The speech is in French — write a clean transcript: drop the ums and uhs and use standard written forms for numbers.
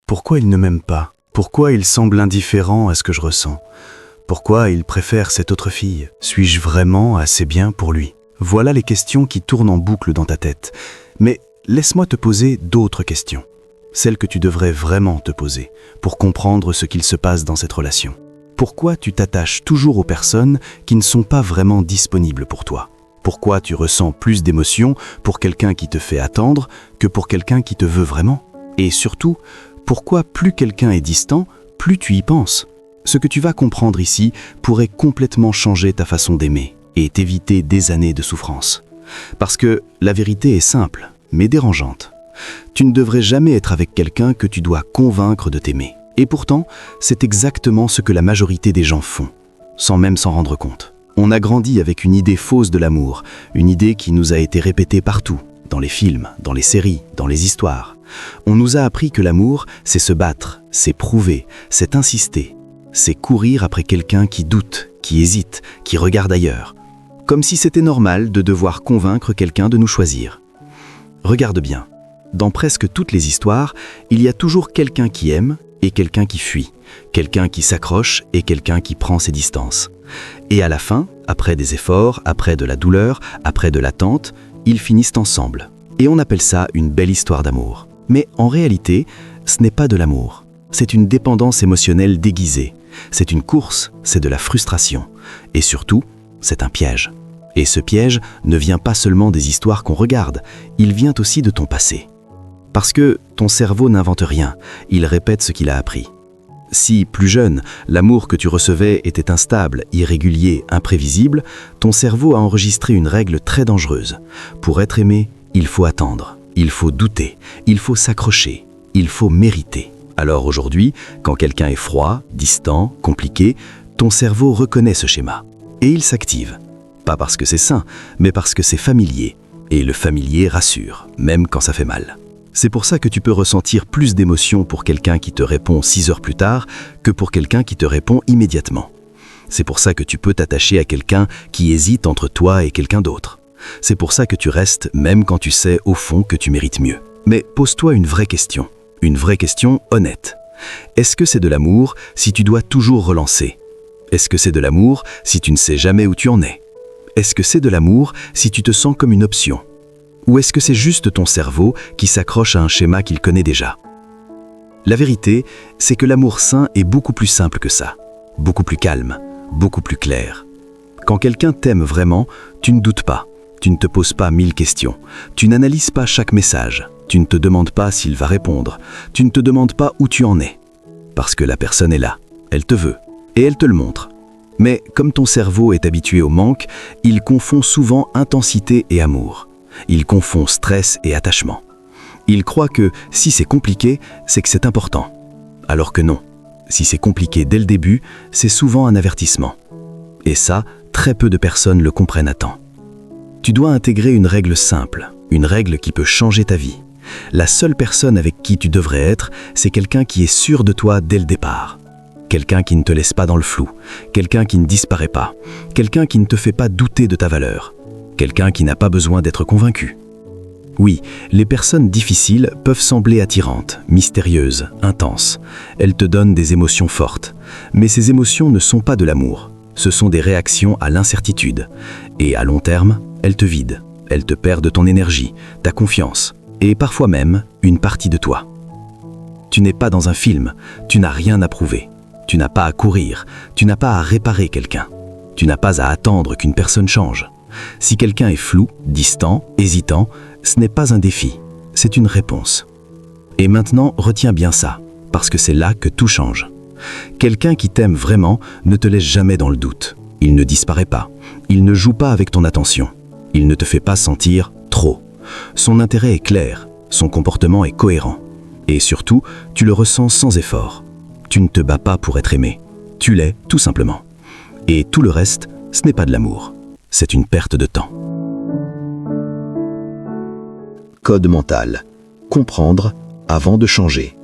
Pourquoi il ne m'aime pas? Pourquoi il semble indifférent à ce que je ressens? Pourquoi il préfère cette autre fille? Suis-je vraiment assez bien pour lui? Voilà les questions qui tournent en boucle dans ta tête. Mais laisse-moi te poser d'autres questions. Celles que tu devrais vraiment te poser pour comprendre ce qu'il se passe dans cette relation. Pourquoi tu t'attaches toujours aux personnes qui ne sont pas vraiment disponibles pour toi? Pourquoi tu ressens plus d'émotions pour quelqu'un qui te fait attendre que pour quelqu'un qui te veut vraiment? Et surtout, pourquoi plus quelqu'un est distant, plus tu y penses? Ce que tu vas comprendre ici pourrait complètement changer ta façon d'aimer et t'éviter des années de souffrance. Parce que la vérité est simple, mais dérangeante. Tu ne devrais jamais être avec quelqu'un que tu dois convaincre de t'aimer. Et pourtant, c'est exactement ce que la majorité des gens font, sans même s'en rendre compte. On a grandi avec une idée fausse de l'amour, une idée qui nous a été répétée partout, dans les films, dans les séries, dans les histoires. On nous a appris que l'amour, c'est se battre, c'est prouver, c'est insister, c'est courir après quelqu'un qui doute, qui hésite, qui regarde ailleurs. Comme si c'était normal de devoir convaincre quelqu'un de nous choisir. Regarde bien, dans presque toutes les histoires, il y a toujours quelqu'un qui aime et quelqu'un qui fuit, quelqu'un qui s'accroche et quelqu'un qui prend ses distances. Et à la fin, après des efforts, après de la douleur, après de l'attente, ils finissent ensemble. Et on appelle ça une belle histoire d'amour. Mais en réalité, ce n'est pas de l'amour. C'est une dépendance émotionnelle déguisée. C'est une course, c'est de la frustration. Et surtout, c'est un piège. Et ce piège ne vient pas seulement des histoires qu'on regarde, il vient aussi de ton passé. Parce que ton cerveau n'invente rien, il répète ce qu'il a appris. Si, plus jeune, l'amour que tu recevais était instable, irrégulier, imprévisible, ton cerveau a enregistré une règle très dangereuse. Pour être aimé, il faut attendre, il faut douter, il faut s'accrocher, il faut mériter. Alors aujourd'hui, quand quelqu'un est froid, distant, compliqué, ton cerveau reconnaît ce schéma. Et il s'active. Pas parce que c'est sain, mais parce que c'est familier. Et le familier rassure, même quand ça fait mal. C'est pour ça que tu peux ressentir plus d'émotions pour quelqu'un qui te répond 6 heures plus tard que pour quelqu'un qui te répond immédiatement. C'est pour ça que tu peux t'attacher à quelqu'un qui hésite entre toi et quelqu'un d'autre. C'est pour ça que tu restes même quand tu sais au fond que tu mérites mieux. Mais pose-toi une vraie question honnête. Est-ce que c'est de l'amour si tu dois toujours relancer? Est-ce que c'est de l'amour si tu ne sais jamais où tu en es? Est-ce que c'est de l'amour si tu te sens comme une option? Ou est-ce que c'est juste ton cerveau qui s'accroche à un schéma qu'il connaît déjà? La vérité, c'est que l'amour sain est beaucoup plus simple que ça, beaucoup plus calme, beaucoup plus clair. Quand quelqu'un t'aime vraiment, tu ne doutes pas, tu ne te poses pas 1000 questions, tu n'analyses pas chaque message, tu ne te demandes pas s'il va répondre, tu ne te demandes pas où tu en es. Parce que la personne est là, elle te veut, et elle te le montre. Mais comme ton cerveau est habitué au manque, il confond souvent intensité et amour. Il confond stress et attachement. Il croit que si c'est compliqué, c'est que c'est important. Alors que non. Si c'est compliqué dès le début, c'est souvent un avertissement. Et ça, très peu de personnes le comprennent à temps. Tu dois intégrer une règle simple, une règle qui peut changer ta vie. La seule personne avec qui tu devrais être, c'est quelqu'un qui est sûr de toi dès le départ. Quelqu'un qui ne te laisse pas dans le flou, quelqu'un qui ne disparaît pas, quelqu'un qui ne te fait pas douter de ta valeur. Quelqu'un qui n'a pas besoin d'être convaincu. Oui, les personnes difficiles peuvent sembler attirantes, mystérieuses, intenses. Elles te donnent des émotions fortes. Mais ces émotions ne sont pas de l'amour. Ce sont des réactions à l'incertitude. Et à long terme, elles te vident. Elles te perdent ton énergie, ta confiance, et parfois même une partie de toi. Tu n'es pas dans un film, tu n'as rien à prouver. Tu n'as pas à courir, tu n'as pas à réparer quelqu'un. Tu n'as pas à attendre qu'une personne change. Si quelqu'un est flou, distant, hésitant, ce n'est pas un défi, c'est une réponse. Et maintenant, retiens bien ça, parce que c'est là que tout change. Quelqu'un qui t'aime vraiment ne te laisse jamais dans le doute. Il ne disparaît pas, il ne joue pas avec ton attention, il ne te fait pas sentir trop. Son intérêt est clair, son comportement est cohérent. Et surtout, tu le ressens sans effort. Tu ne te bats pas pour être aimé, tu l'es tout simplement. Et tout le reste, ce n'est pas de l'amour. C'est une perte de temps. Code mental. Comprendre avant de changer.